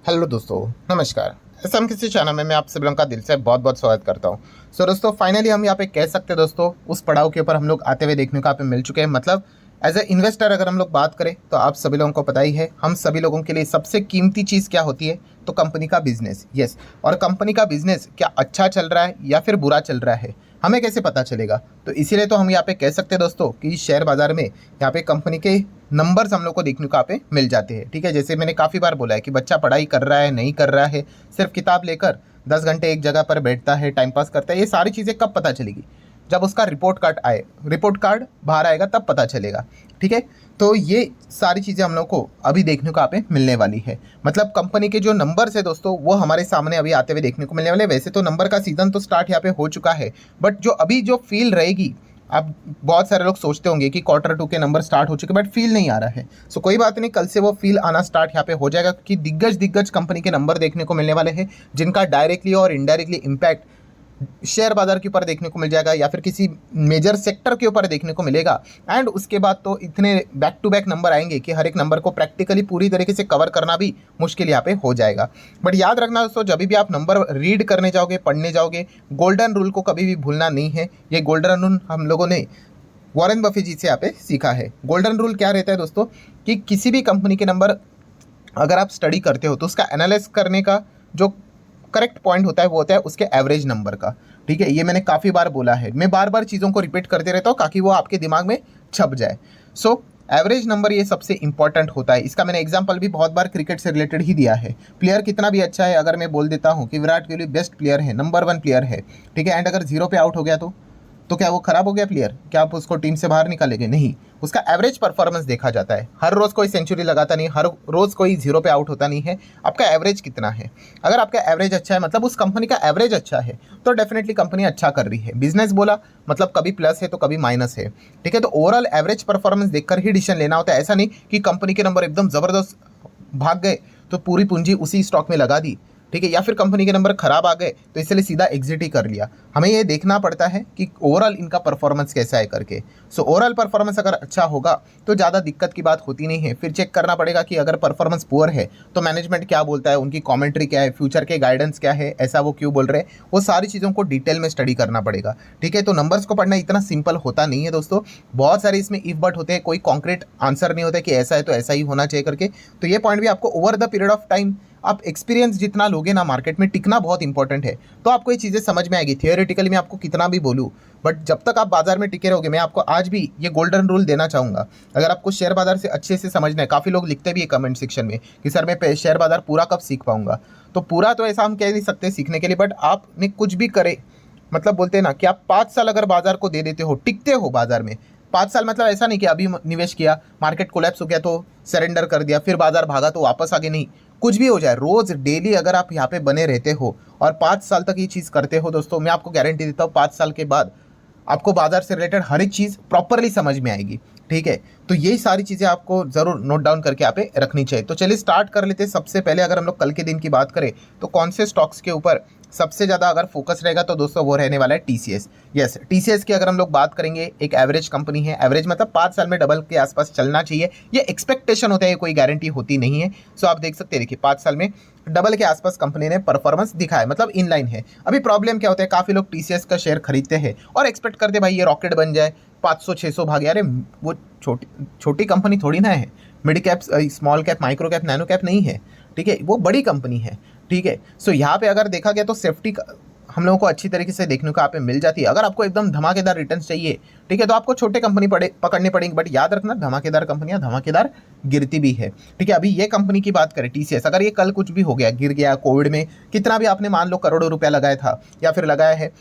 Hello दोस्तों, नमस्कार। SM किसी चैनल में मैं आप सभी लोगों का दिल से बहुत बहुत स्वागत करता हूँ। दोस्तों, फाइनली हम यहाँ पे कह सकते हैं दोस्तों, उस पड़ाव के ऊपर हम लोग आते हुए देखने को यहाँ पे मिल चुके हैं। मतलब एज ए इन्वेस्टर अगर हम लोग बात करें तो आप सभी लोगों को पता ही है, हम सभी लोगों के लिए सबसे कीमती चीज़ क्या होती है, तो कंपनी का बिजनेस। यस, और कंपनी का बिजनेस क्या अच्छा चल रहा है या फिर बुरा चल रहा है, हमें कैसे पता चलेगा। तो इसीलिए तो हम यहाँ पे कह सकते हैं दोस्तों कि शेयर बाजार में यहाँ पे कंपनी के नंबर्स हम लोग को देखने को यहाँ पे मिल जाते हैं। ठीक है, जैसे मैंने काफ़ी बार बोला है कि बच्चा पढ़ाई कर रहा है नहीं कर रहा है, सिर्फ किताब लेकर 10 घंटे एक जगह पर बैठता है, टाइम पास करता है, ये सारी चीज़ें कब पता चलेगी, जब उसका रिपोर्ट कार्ड आए, रिपोर्ट कार्ड बाहर आएगा तब पता चलेगा। ठीक है, तो ये सारी चीज़ें हम लोग को अभी देखने को यहाँ पे मिलने वाली है। मतलब कंपनी के जो नंबर्स है दोस्तों, वो हमारे सामने अभी आते हुए देखने को मिलने वाले। वैसे तो नंबर का सीज़न तो स्टार्ट यहाँ पे हो चुका है, बट जो अभी जो फील रहेगी, अब बहुत सारे लोग सोचते होंगे कि Q2 के नंबर स्टार्ट हो चुके, बट फील नहीं आ रहा है। सो कोई बात नहीं, कल से वो फील आना स्टार्ट यहाँ पे हो जाएगा, क्योंकि दिग्गज दिग्गज कंपनी के नंबर देखने को मिलने वाले हैं, जिनका डायरेक्टली और इनडायरेक्टली इम्पैक्ट शेयर बाजार के ऊपर देखने को मिल जाएगा या फिर किसी मेजर सेक्टर के ऊपर देखने को मिलेगा। एंड उसके बाद तो इतने बैक टू बैक नंबर आएंगे कि हर एक नंबर को प्रैक्टिकली पूरी तरीके से कवर करना भी मुश्किल यहाँ पे हो जाएगा। बट याद रखना दोस्तों, जब भी आप नंबर रीड करने जाओगे, पढ़ने जाओगे, गोल्डन रूल को कभी भी भूलना नहीं है। ये गोल्डन रूल हम लोगों ने वॉरेन बफे जी से यहाँ पे सीखा है। गोल्डन रूल क्या रहता है दोस्तों, कि किसी भी कंपनी के नंबर अगर आप स्टडी करते हो तो उसका एनालाइज करने का जो करेक्ट पॉइंट होता है वो होता है उसके एवरेज नंबर का। ठीक है, ये मैंने काफ़ी बार बोला है, मैं बार बार चीज़ों को रिपीट करते रहता हूँ ताकि वो आपके दिमाग में छप जाए। सो एवरेज नंबर ये सबसे इंपॉर्टेंट होता है। इसका मैंने एग्जांपल भी बहुत बार क्रिकेट से रिलेटेड ही दिया है। प्लेयर कितना भी अच्छा है, अगर मैं बोल देता हूँ कि विराट कोहली बेस्ट प्लेयर है, नंबर 1 प्लेयर है, ठीक है, एंड अगर 0 पे आउट हो गया तो क्या वो खराब हो गया प्लेयर? क्या आप उसको टीम से बाहर निकालेंगे? नहीं, उसका एवरेज परफॉर्मेंस देखा जाता है। हर रोज़ कोई सेंचुरी लगाता नहीं, हर रोज़ कोई 0 पे आउट होता नहीं है। आपका एवरेज कितना है? अगर आपका एवरेज अच्छा है, मतलब उस कंपनी का एवरेज अच्छा है, तो डेफिनेटली कंपनी अच्छा कर रही है। बिजनेस बोला मतलब कभी प्लस है तो कभी माइनस है। ठीक है, तो ओवरऑल एवरेज परफॉर्मेंस देखकर ही डिसीजन लेना होता है। ऐसा नहीं कि कंपनी के नंबर एकदम ज़बरदस्त भाग गए तो पूरी पूंजी उसी स्टॉक में लगा दी, ठीक है, या फिर कंपनी के नंबर खराब आ गए तो इसलिए सीधा एग्जिट ही कर लिया। हमें ये देखना पड़ता है कि ओवरऑल इनका परफॉर्मेंस कैसा है करके। सो ओवरऑल परफॉर्मेंस अगर अच्छा होगा तो ज़्यादा दिक्कत की बात होती नहीं है। फिर चेक करना पड़ेगा कि अगर परफॉर्मेंस पुअर है तो मैनेजमेंट क्या बोलता है, उनकी कॉमेंट्री क्या है, फ्यूचर के गाइडेंस क्या है, ऐसा वो क्यों बोल रहे हैं, वो सारी चीज़ों को डिटेल में स्टडी करना पड़ेगा। ठीक है, तो नंबर्स को पढ़ना इतना सिंपल होता नहीं है दोस्तों। बहुत सारे इसमें इफ बट होते हैं, कोई कॉन्क्रीट आंसर नहीं होता कि ऐसा है तो ऐसा ही होना चाहिए करके। तो ये पॉइंट भी आपको over the period of time आप एक्सपीरियंस जितना लोगे ना, मार्केट में टिकना बहुत इंपॉर्टेंट है, तो आपको ये चीज़ें समझ में आएगी। थियोरेटिकली मैं आपको कितना भी बोलूँ, बट जब तक आप बाजार में टिके रहोगे, मैं आपको आज भी ये गोल्डन रूल देना चाहूँगा। अगर आपको शेयर बाजार से अच्छे से समझना है, काफ़ी लोग लिखते भी है कमेंट सेक्शन में कि सर मैं शेयर बाजार पूरा कब सीख पाऊँगा, तो पूरा तो ऐसा हम कह नहीं सकते सीखने के लिए, बट आपने कुछ भी करे, मतलब बोलते हैं ना कि आप 5 साल अगर बाजार को दे देते हो, टिकते हो बाजार में 5 साल, मतलब ऐसा नहीं कि अभी निवेश किया, मार्केट कोलैप्स हो गया तो सरेंडर कर दिया, फिर बाजार भागा तो वापस आगे, नहीं, कुछ भी हो जाए, रोज डेली अगर आप यहाँ पे बने रहते हो और 5 साल तक ये चीज़ करते हो दोस्तों, मैं आपको गारंटी देता हूँ 5 साल के बाद आपको बाजार से रिलेटेड हर एक चीज़ प्रॉपरली समझ में आएगी। ठीक है, तो यही सारी चीज़ें आपको ज़रूर नोट डाउन करके यहाँ पे रखनी चाहिए। तो चलिए स्टार्ट कर लेते हैं। सबसे पहले अगर हम लोग कल के दिन की बात करें तो कौन से स्टॉक्स के ऊपर सबसे ज़्यादा अगर फोकस रहेगा तो दोस्तों वो रहने वाला है टीसीएस। यस, टीसीएस की अगर हम लोग बात करेंगे, एक एवरेज कंपनी है, एवरेज मतलब 5 साल में डबल के आसपास चलना चाहिए, ये एक्सपेक्टेशन होता है, कोई गारंटी होती नहीं है। सो आप देख सकते हैं, देखिए 5 साल में डबल के आसपास कंपनी ने परफॉर्मेंस दिखाया, मतलब इनलाइन है। अभी प्रॉब्लम क्या होता है, काफ़ी लोग टीसीएस का शेयर खरीदते हैं और एक्सपेक्ट करते भाई ये रॉकेट बन जाए, 500-600 भागे। अरे वो छोटी कंपनी थोड़ी ना है, mid cap, small cap, micro cap, nano cap नहीं है। ठीक है, वो बड़ी कंपनी है। ठीक है, सो यहाँ पे अगर देखा गया तो सेफ्टी हम लोगों को अच्छी तरीके से देखने को यहाँ पे मिल जाती है। अगर आपको एकदम धमाकेदार रिटर्न्स चाहिए, ठीक है, तो आपको छोटे कंपनी पकड़नी पड़ेंगी, बट याद रखना धमाकेदार कंपनियां धमाकेदार गिरती भी है। ठीक है, अभी ये कंपनी की बात करें टीसीएस, अगर ये कल कुछ भी हो गया, गिर गया, कोविड में कितना भी आपने मान लो करोड़ों रुपया लगाया था या फिर लगाया है,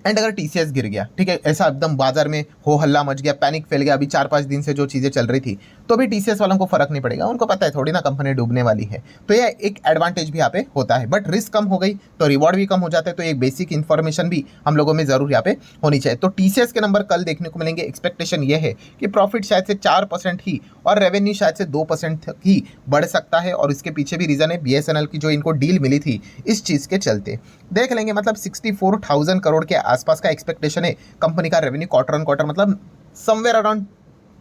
एंड अगर टीसीएस गिर गया, ठीक है, ऐसा एकदम बाजार में हो हल्ला मच गया, पैनिक फैल गया, अभी 4-5 दिन से जो चीज़ें चल रही थी, तो भी टीसीएस वालों को फर्क नहीं पड़ेगा, उनको पता है थोड़ी ना कंपनी डूबने वाली है। तो ये एक एडवांटेज भी यहाँ पे होता है, बट रिस्क कम हो गई तो रिवॉर्ड भी कम हो जाता है। तो एक बेसिक इन्फॉर्मेशन भी हम लोगों में जरूर यहाँ पे होनी चाहिए। तो टीसीएस के नंबर कल देखने को मिलेंगे। एक्सपेक्टेशन ये है कि प्रॉफिट शायद से 4% ही और रेवेन्यू शायद से 2% ही बढ़ सकता है, और इसके पीछे भी रीज़न है बीएसएनएल की जो इनको डील मिली थी, इस चीज़ के चलते देख लेंगे। मतलब 64,000 करोड़ के आसपास का एक्सपेक्टेशन है कंपनी का रेवेन्यू क्वार्टर ऑन क्वार्टर, मतलब समवेयर अराउंड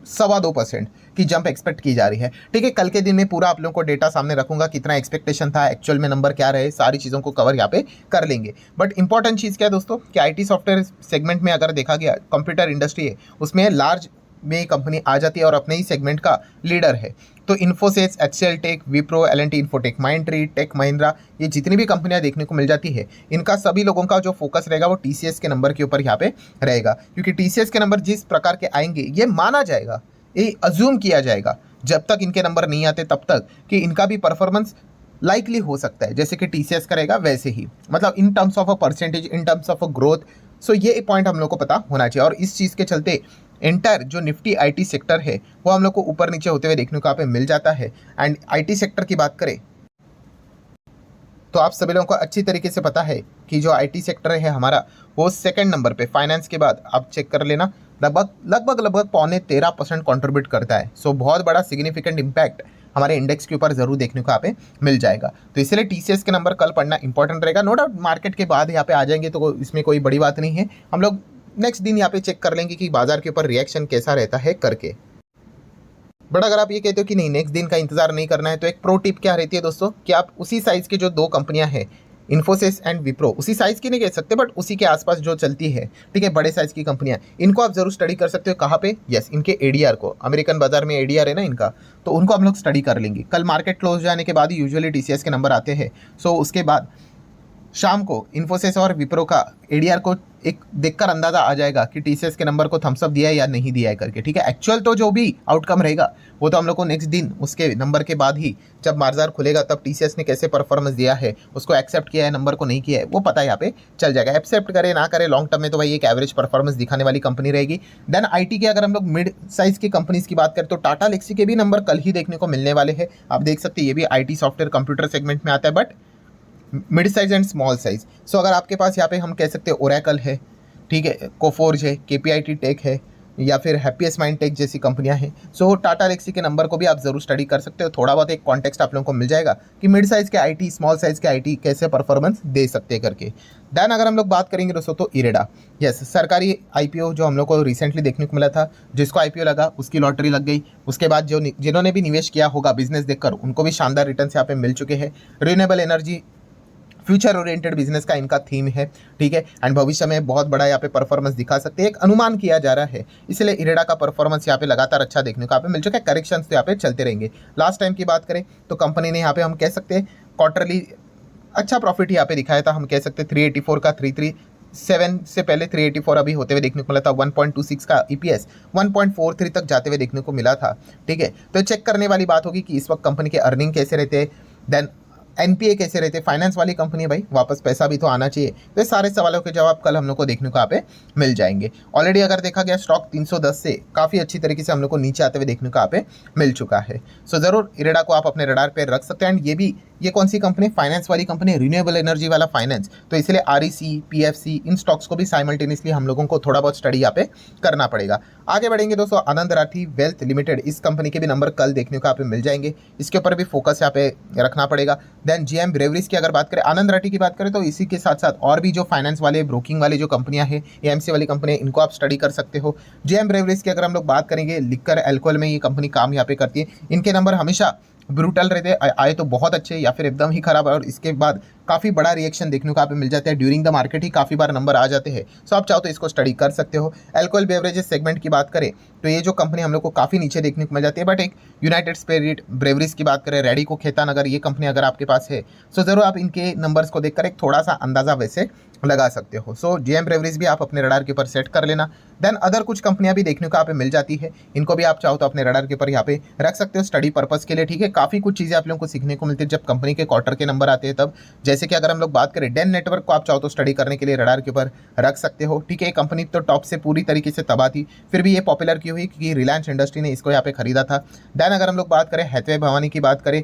2.25% की जंप एक्सपेक्ट की जा रही है। ठीक है, कल के दिन में पूरा आप लोगों को डेटा सामने रखूंगा, कितना एक्सपेक्टेशन था, एक्चुअल में नंबर क्या रहे, सारी चीज़ों को कवर यहाँ पे कर लेंगे। बट इंपॉर्टेंट चीज़ क्या है दोस्तों कि आईटी सॉफ्टवेयर सेगमेंट में अगर देखा गया, कंप्यूटर इंडस्ट्री है उसमें लार्ज में कंपनी आ जाती है और अपने ही सेगमेंट का लीडर है। तो Infosys, HCL Tech, Wipro, L and T Infotech, Mindtree, Tech Mahindra, ये जितनी भी कंपनियां देखने को मिल जाती है, इनका सभी लोगों का जो फोकस रहेगा वो टीसीएस के नंबर के ऊपर यहाँ पे रहेगा। क्योंकि टीसीएस के नंबर जिस प्रकार के आएंगे, ये माना जाएगा, ये अज्यूम किया जाएगा जब तक इनके नंबर नहीं आते तब तक, कि इनका भी परफॉर्मेंस लाइकली हो सकता है जैसे कि टीसीएस करेगा वैसे ही, मतलब in terms of a percentage, in terms of a growth. So ये पॉइंट हम लोग को पता होना चाहिए। और इस चीज़ के चलते एंटायर जो निफ्टी आईटी सेक्टर है वो हम लोग को ऊपर नीचे होते हुए देखने को यहाँ पे मिल जाता है। एंड आईटी सेक्टर की बात करें तो आप सभी लोगों को अच्छी तरीके से पता है कि जो आईटी सेक्टर है हमारा, वो सेकंड नंबर पे फाइनेंस के बाद आप चेक कर लेना, लगभग 13.25% कंट्रीब्यूट करता है। सो बहुत बड़ा सिग्निफिकेंट इम्पैक्ट हमारे इंडेक्स के ऊपर जरूर देखने को यहाँ पे मिल जाएगा। तो इसलिए टीसीएस के नंबर कल पढ़ना इंपॉर्टेंट रहेगा। नो डाउट मार्केट के बाद यहाँ पे आ जाएंगे तो इसमें कोई बड़ी बात नहीं है, हम लोग नेक्स्ट दिन यहाँ पे चेक कर लेंगे कि बाजार के ऊपर रिएक्शन कैसा रहता है करके। बट अगर आप ये कहते हो कि नहीं नेक्स्ट दिन का इंतजार नहीं करना है, तो एक प्रो टिप क्या रहती है दोस्तों कि आप उसी साइज की जो दो कंपनियां हैं, इन्फोसिस एंड विप्रो, उसी साइज की नहीं कह सकते बट उसी के आसपास जो चलती है, ठीक है, बड़े साइज की कंपनियां, इनको आप जरूर स्टडी कर सकते हो। कहाँ पे? यस, इनके एडीआर को, अमेरिकन बाजार में एडीआर है ना इनका, तो उनको हम लोग स्टडी कर लेंगे। कल मार्केट क्लोज जाने के बाद ही यूजुअली टीसीएस के नंबर आते हैं। सो उसके बाद शाम को इन्फोसिस और विप्रो का एडीआर को एक देखकर अंदाजा आ जाएगा कि टीसीएस के नंबर को थम्सअप दिया है या नहीं दिया है करके। ठीक है, एक्चुअल तो जो भी आउटकम रहेगा वो तो हम लोग को नेक्स्ट दिन उसके नंबर के बाद ही, जब बाजार खुलेगा तब टीसीएस ने कैसे परफॉर्मेंस दिया है, उसको एक्सेप्ट किया है, नंबर को नहीं किया है, वो पता यहाँ पे चल जाएगा। एक्सेप्ट करे ना करे, लॉन्ग टर्म में तो भाई एक एवरेज परफॉर्मेंस दिखाने वाली कंपनी रहेगी। देन आईटी के अगर हम लोग मिड साइज की कंपनीज की बात करें तो टाटा लेक्सी के भी नंबर कल ही देखने को मिलने वाले हैं। आप देख सकते हैं ये भी आईटी सॉफ्टवेयर कंप्यूटर सेगमेंट में आता है, but mid size and small size. So अगर आपके पास यहाँ पे हम कह सकते हैं ओरेकल है, ठीक है, कोफोर्ज है, केपीआईटी टेक है, या फिर हैप्पीएस्ट माइंड टेक जैसी कंपनियां हैं, सो टाटा लेक्सी के नंबर को भी आप जरूर स्टडी कर सकते हो। थोड़ा बहुत एक कॉन्टेक्स्ट आप लोगों को मिल जाएगा कि मिड साइज के आईटी, स्मॉल साइज के आईटी कैसे परफॉर्मेंस दे सकते हैं करके। देन अगर हम लोग बात करेंगे दोस्तों तो इरेडा, यस, सरकारी आईपीओ जो हम लोग को रिसेंटली देखने को मिला था, जिसको आईपीओ लगा उसकी लॉटरी लग गई। उसके बाद जो जिन्होंने भी निवेश किया होगा बिजनेस देखकर, उनको भी शानदार रिटर्न यहाँ पे मिल चुके हैं। Renewable energy future oriented business का इनका थीम है, ठीक है, एंड भविष्य में बहुत बड़ा यहाँ पे परफॉर्मेंस दिखा सकते हैं, एक अनुमान किया जा रहा है। इसलिए इरेडा का परफॉर्मेंस यहाँ पे लगातार अच्छा देखने को यहाँ पे मिल चुका है। करेक्शंस तो यहाँ पे चलते रहेंगे। लास्ट टाइम की बात करें तो कंपनी ने यहाँ पे हम कह सकते हैं क्वार्टरली अच्छा प्रॉफिट यहाँ पे दिखाया था। हम कह सकते हैं 384 का 337 से पहले 384 अभी होते हुए देखने को मिला था। 1.26 का ईपीएस 1.43 तक जाते हुए देखने को मिला था, ठीक है। तो चेक करने वाली बात होगी कि इस वक्त कंपनी के अर्निंग कैसे रहते हैं, देन एनपीए कैसे रहते, फाइनेंस वाली कंपनी भाई, वापस पैसा भी तो आना चाहिए। तो ये सारे सवालों के जवाब कल हम लोग को देखने को यहाँ पे मिल जाएंगे। ऑलरेडी अगर देखा गया स्टॉक 310 से काफ़ी अच्छी तरीके से हम लोग को नीचे आते हुए देखने को यहाँ पे मिल चुका है। सो ज़रूर इरेडा को आप अपने रडार पे रख सकते हैं। एंड ये कौन सी कंपनी? फाइनेंस वाली कंपनी, रिन्यूएबल एनर्जी वाला फाइनेंस, तो इसलिए आरईसी, पीएफसी, इन स्टॉक्स को भी साइमल्टेनियसली हम लोगों को थोड़ा बहुत स्टडी यहाँ पे करना पड़ेगा। आगे बढ़ेंगे दोस्तों, आनंद राठी वेल्थ लिमिटेड, इस कंपनी के भी नंबर कल देखने को यहाँ पे मिल जाएंगे, इसके ऊपर भी फोकस यहाँ पे रखना पड़ेगा। देन जीएम ब्रेवरीज की अगर बात करें, आनंद राठी की बात करें तो इसी के साथ साथ और भी जो फाइनेंस वाले, ब्रोकिंग वाले जो कंपनियां हैं, एएमसी वाली कंपनियां, इनको आप स्टडी कर सकते हो। जीएम ब्रेवरीज की अगर हम लोग बात करेंगे, लिक्कर एल्कोहल में ये कंपनी काम यहाँ पे करती है। इनके नंबर हमेशा ब्रूटल रहते, आए तो बहुत अच्छे या फिर एकदम ही खराब, और इसके बाद काफ़ी बड़ा रिएक्शन देखने को यहाँ पे मिल जाता है। ड्यूरिंग द मार्केट ही काफ़ी बार नंबर आ जाते हैं। सो आप चाहो तो इसको स्टडी कर सकते हो। अल्कोहल बेवरेजेस सेगमेंट की बात करें तो ये जो कंपनी हम लोग को काफ़ी नीचे देखने को मिल जाती है, बट एक यूनाइटेड स्पिरिट ब्रेवरीज की बात करें, रेडिको खेतान, अगर ये कंपनी अगर आपके पास है सो ज़रूर आप इनके नंबर्स को देखकर एक थोड़ा सा अंदाज़ा वैसे लगा सकते हो। सो जीएम ब्रेवरीज भी आप अपने रडार के ऊपर सेट कर लेना। देन अदर कुछ कंपनियां भी देखने को यहाँ पे मिल जाती है, इनको भी आप चाहो तो अपने रडार के ऊपर यहाँ पे रख सकते हो स्टडी पर्पस के लिए, ठीक है। काफ़ी कुछ चीज़ें आप लोगों को सीखने को मिलती है जब कंपनी के क्वार्टर के नंबर आते हैं तब। जैसे कि अगर हम लोग बात करें डेन नेटवर्क को, आप चाहो तो स्टडी करने के लिए रडार के ऊपर रख सकते हो, ठीक है। कंपनी तो टॉप से पूरी तरीके से तबाह थी, फिर भी ये पॉपुलर क्यों हुई? क्योंकि रिलायंस इंडस्ट्री ने इसको यहाँ पे खरीदा था। देन अगर हम लोग बात करें हैथवे भवानी की बात करें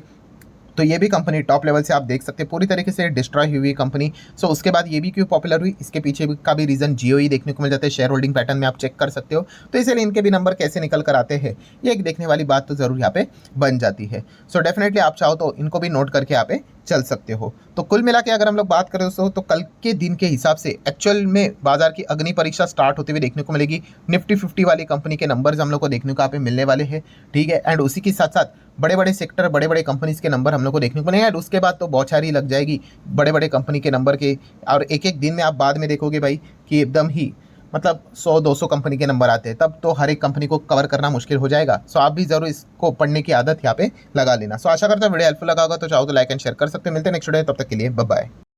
तो ये भी कंपनी टॉप लेवल से आप देख सकते हैं पूरी तरीके से डिस्ट्रॉय हुई हुई कंपनी। सो उसके बाद ये भी क्यों पॉपुलर हुई, इसके पीछे का भी रीजन जियो ही देखने को मिल जाता है। शेयर होल्डिंग पैटर्न में आप चेक कर सकते हो। तो इसलिए इनके भी नंबर कैसे निकल कर आते हैं, ये एक देखने वाली बात तो जरूर यहाँ पे बन जाती है। सो डेफिनेटली आप चाहो तो इनको भी नोट करके यहाँ पे चल सकते हो। तो कुल मिला के अगर हम लोग बात करें दोस्तों, तो कल के दिन के हिसाब से एक्चुअल में बाजार की अग्नि परीक्षा स्टार्ट होते हुए देखने को मिलेगी। निफ्टी 50 वाली कंपनी के नंबर्स हम लोग को देखने को यहाँ पे मिलने वाले हैं, ठीक है। एंड उसी के साथ साथ बड़े बड़े सेक्टर, बड़े बड़े कंपनीज के नंबर हम लोग को देखने को मिलेंगे। एंड उसके बाद तो बौछारी लग जाएगी बड़े बड़े कंपनी के नंबर के, और एक एक दिन में आप बाद में देखोगे भाई कि एकदम ही मतलब 100-200 कंपनी के नंबर आते हैं, तब तो हर एक कंपनी को कवर करना मुश्किल हो जाएगा। सो आप भी जरूर इसको पढ़ने की आदत यहाँ पे लगा लेना। सो आशा करता हूँ वीडियो हेल्पफुल लगा होगा, तो चाहो तो लाइक एंड शेयर कर सकते हैं। मिलते हैं नेक्स्ट वीडियो, तब तक के लिए बाय बाय।